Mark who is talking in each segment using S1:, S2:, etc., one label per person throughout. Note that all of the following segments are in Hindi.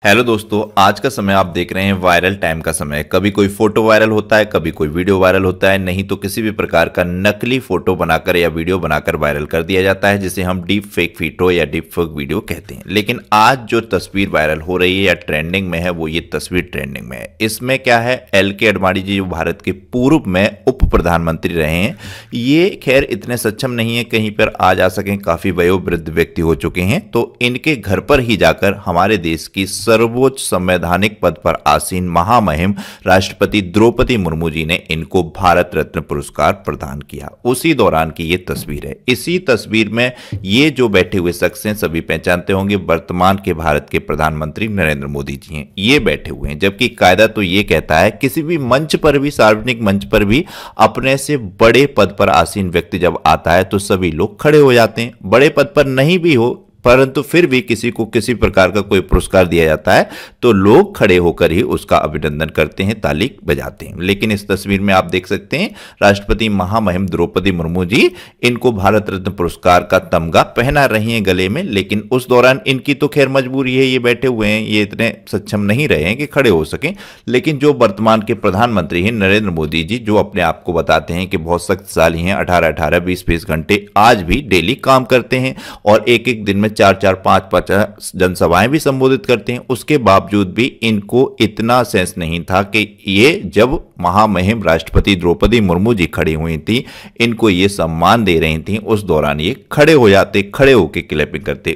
S1: हेलो दोस्तों, आज का समय आप देख रहे हैं वायरल टाइम का समय। कभी कोई फोटो वायरल होता है, कभी कोई वीडियो वायरल होता है, नहीं तो किसी भी प्रकार का नकली फोटो बनाकर या वीडियो बनाकर वायरल कर दिया जाता है, जिसे हम डीप फेक फोटो या डीप फेक वीडियो कहते हैं। लेकिन आज जो तस्वीर वायरल हो रही है या ट्रेंडिंग में है, वो ये तस्वीर ट्रेंडिंग में है। इसमें क्या है, एल.के. आडवाणी जी जो भारत के पूर्व में उप प्रधानमंत्री रहे हैं, ये खैर इतने सक्षम नहीं है कहीं पर आ जा सकें, काफी वयोवृद्ध व्यक्ति हो चुके हैं, तो इनके घर पर ही जाकर हमारे देश की सर्वोच्च संवैधानिक पद पर आसीन महामहिम राष्ट्रपति द्रौपदी मुर्मू जी ने इनको भारत रत्न पुरस्कार प्रदान किया। उसी दौरान की ये तस्वीर है। इसी तस्वीर में ये जो बैठे हुए शख्स हैं, सभी पहचानते होंगे, वर्तमान के भारत के प्रधानमंत्री नरेंद्र मोदी जी हैं। ये बैठे हुए हैं, जबकि कायदा तो ये कहता है किसी भी मंच पर भी, सार्वजनिक मंच पर भी अपने से बड़े पद पर आसीन व्यक्ति जब आता है तो सभी लोग खड़े हो जाते हैं। बड़े पद पर नहीं भी हो परंतु फिर भी किसी को किसी प्रकार का कोई पुरस्कार दिया जाता है तो लोग खड़े होकर ही उसका अभिनंदन करते हैं, ताली बजाते हैं। लेकिन इस तस्वीर में आप देख सकते हैं राष्ट्रपति महामहिम द्रौपदी मुर्मू जी इनको भारत रत्न पुरस्कार का तमगा पहना रही हैं गले में। लेकिन उस दौरान इनकी तो खैर मजबूरी है, ये बैठे हुए हैं, ये इतने सक्षम नहीं रहे हैं कि खड़े हो सकें। लेकिन जो वर्तमान के प्रधानमंत्री हैं नरेंद्र मोदी जी, जो अपने आप को बताते हैं कि बहुत शक्तिशाली हैं, 18-18, 20-20 घंटे आज भी डेली काम करते हैं और एक एक दिन में 4-4, 5-5 जनसभाएं भी संबोधित करते हैं, उसके बावजूद भी इनको इतना सेंस नहीं था कि ये जब महामहिम राष्ट्रपति द्रौपदी मुर्मू जी खड़ी हुई थी, इनको ये सम्मान दे रही थी, उस दौरान ये खड़े हो जाते, खड़े होकर क्लैपिंग करते।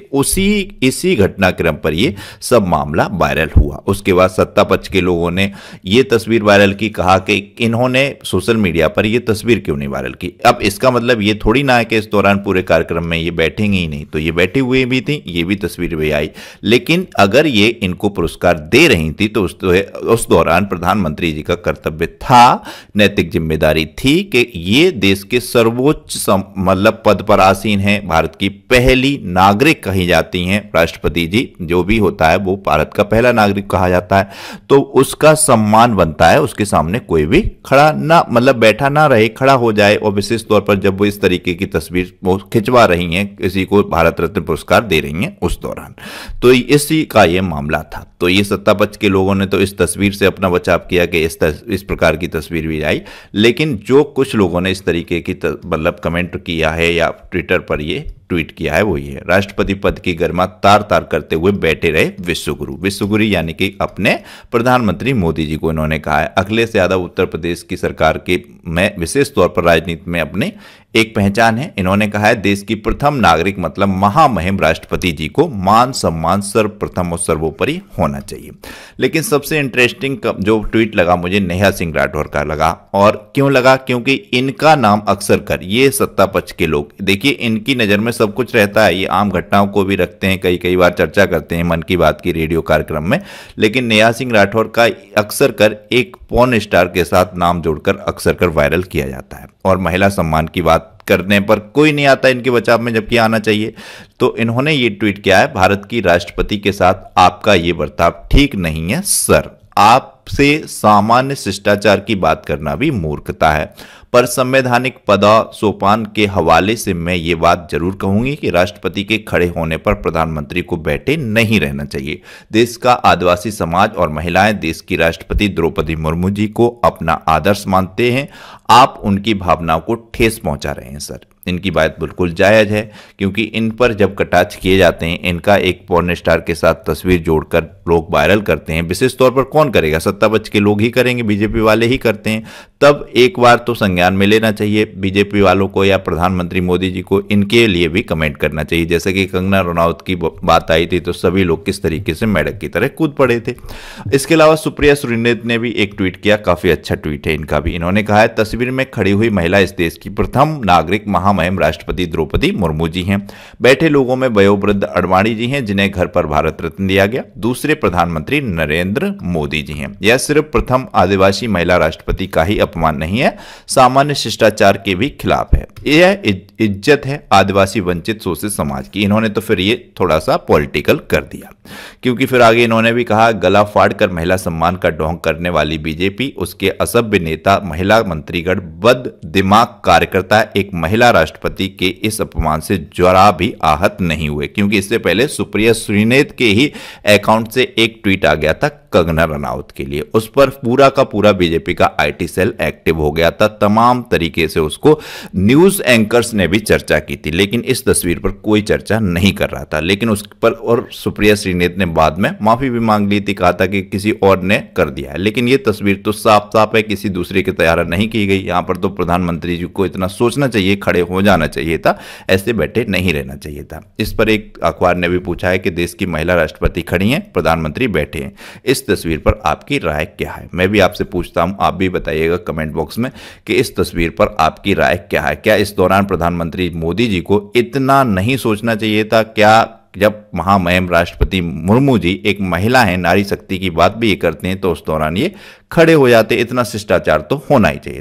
S1: इसी घटनाक्रम पर ये सब मामला वायरल हुआ। उसके बाद सत्ता पक्ष के लोगों ने ये तस्वीर वायरल की, कहा कि इन्होंने सोशल मीडिया पर ये तस्वीर क्यों नहीं वायरल की। अब इसका मतलब ये थोड़ी ना है कि इस दौरान पूरे कार्यक्रम में ये बैठेंगे ही नहीं, तो ये बैठे हुए भी थी, ये भी तस्वीर भी आई। लेकिन अगर ये इनको पुरस्कार दे रही थी तो उस दौरान प्रधानमंत्री जी का कर्तव्य था, नैतिक जिम्मेदारी थी कि ये देश के सर्वोच्च मतलब पद पर आसीन हैं, भारत की पहली नागरिक कही जाती हैं राष्ट्रपति जी, जो भी होता है वो भारत का पहला नागरिक कहा जाता है, तो उसका सम्मान बनता है, उसके सामने कोई भी खड़ा ना, मतलब बैठा ना रहे, खड़ा हो जाए। और विशेष तौर पर जब वो इस तरीके की तस्वीर वो खिंचवा रही हैं, किसी को भारत रत्न पुरस्कार दे रही हैं उस दौरान, तो इसी का ये मामला था। तो ये सत्ता पक्ष के लोगों ने तो इस तस्वीर से अपना बचाव किया कि इस प्रकार की तस्वीर भी आई। लेकिन जो कुछ लोगों ने इस तरीके की मतलब कमेंट किया है या ट्विटर पर ये ट्वीट किया है, वो ये राष्ट्रपति पद की गरिमा तार तार करते हुए बैठे रहे विश्वगुरु यानी कि अपने प्रधानमंत्री मोदी जी को इन्होंने कहा है। अखिलेश यादव उत्तर प्रदेश की सरकार के में विशेष तौर पर राजनीति में अपने एक पहचान है। इन्होंने कहा है देश की प्रथम नागरिक मतलब महामहिम राष्ट्रपति जी को मान सम्मान सर्वप्रथम और सर्वोपरि होना चाहिए। लेकिन सबसे इंटरेस्टिंग जो ट्वीट लगा मुझे नेहा सिंह राठौर का लगा। और क्यों लगा? क्योंकि इनका नाम अक्सर कर ये सत्ता पक्ष के लोग, देखिए इनकी नज़र में सब कुछ रहता है, ये आम घटनाओं को भी रखते हैं, कई बार चर्चा करते हैं मन की बात की रेडियो कार्यक्रम में। लेकिन नेहा सिंह राठौर का अक्सर कर एक पॉर्न स्टार के साथ नाम जोड़कर अक्सर कर वायरल किया जाता है। और महिला सम्मान की बात करने पर कोई नहीं आता इनके बचाव में, जबकि आना चाहिए। तो इन्होंने ये ट्वीट किया है, भारत की राष्ट्रपति के साथ आपका ये बर्ताव ठीक नहीं है सर, आपसे सामान्य शिष्टाचार की बात करना भी मूर्खता है। पर संवैधानिक पदा सोपान के हवाले से मैं ये बात जरूर कहूंगी कि राष्ट्रपति के खड़े होने पर प्रधानमंत्री को बैठे नहीं रहना चाहिए। देश का आदिवासी समाज और महिलाएं देश की राष्ट्रपति द्रौपदी मुर्मू जी को अपना आदर्श मानते हैं, आप उनकी भावनाओं को ठेस पहुंचा रहे हैं सर। इनकी बात बिल्कुल जायज है, क्योंकि इन पर जब कटाक्ष किए जाते हैं, इनका एक पॉर्न स्टार के साथ तस्वीर जोड़कर लोग वायरल करते हैं, विशेष तौर पर कौन करेगा? सत्ता पक्ष के लोग ही करेंगे, बीजेपी वाले ही करते हैं। तब एक बार तो संज्ञान में लेना चाहिए बीजेपी वालों को या प्रधानमंत्री मोदी जी को, इनके लिए भी कमेंट करना चाहिए। जैसे कि कंगना रनौत की बात आई थी तो सभी लोग किस तरीके से मेढक की तरह कूद पड़े थे। इसके अलावा सुप्रिया सुरीनेत ने भी एक ट्वीट किया, काफी अच्छा ट्वीट है इनका भी। इन्होंने कहा है तस्वीर में खड़ी हुई महिला इस देश की प्रथम नागरिक महामहिम राष्ट्रपति द्रौपदी मुर्मू जी हैं। बैठे लोगों में वयोवृद्ध आडवाणी जी हैं जिन्हें घर पर भारत रत्न दिया गया। दूसरे प्रधानमंत्री नरेंद्र मोदी जी हैं। यह सिर्फ प्रथम आदिवासी महिला राष्ट्रपति का ही अपमान नहीं है, सामान्य शिष्टाचार के भी खिलाफ है। यह इज्जत है आदिवासी वंचित शोषित समाज की। इन्होंने तो फिर ये थोड़ा सा पॉलिटिकल कर दिया, क्योंकि फिर आगे इन्होंने भी कहा, गला फाड़कर महिला सम्मान का ढोंग करने वाली बीजेपी, उसके असभ्य नेता, महिला मंत्रीगण, बद दिमाग कार्यकर्ता एक महिला राष्ट्रपति के इस अपमान से जरा भी आहत नहीं हुए, क्योंकि इससे पहले सुप्रिया श्रीनेत के ही अकाउंट से एक ट्वीट आ गया था कंगना रनौत के लिए। उस पर पूरा का पूरा बीजेपी का आईटी सेल एक्टिव हो गया था, तमाम तरीके से उसको न्यूज एंकर्स ने भी चर्चा की थी, लेकिन इस तस्वीर पर कोई चर्चा नहीं कर रहा था। लेकिन उस पर और सुप्रिया श्रीनेत ने बाद में माफी भी मांग ली थी, कहा था कि किसी और ने कर दिया है। लेकिन ये तस्वीर तो साफ साफ है किसी दूसरे की तैयार नहीं की गई। यहां पर तो प्रधानमंत्री जी को इतना सोचना चाहिए, खड़े हो जाना चाहिए था, ऐसे बैठे नहीं रहना चाहिए था। इस पर एक अखबार ने भी पूछा है कि देश की महिला राष्ट्रपति खड़ी हैं, प्रधानमंत्री बैठे हैं, इस तस्वीर पर आपकी राय क्या है? मैं भी आपसे पूछता हूं, आप भी बताइएगा कमेंट बॉक्स में कि इस तस्वीर पर आपकी राय क्या है। क्या इस दौरान प्रधानमंत्री मोदी जी को इतना नहीं सोचना चाहिए था? क्या जब महामहिम राष्ट्रपति मुर्मू जी एक महिला हैं, नारी शक्ति की बात भी ये करते हैं, तो उस दौरान ये खड़े हो जाते? इतना शिष्टाचार तो होना ही चाहिए।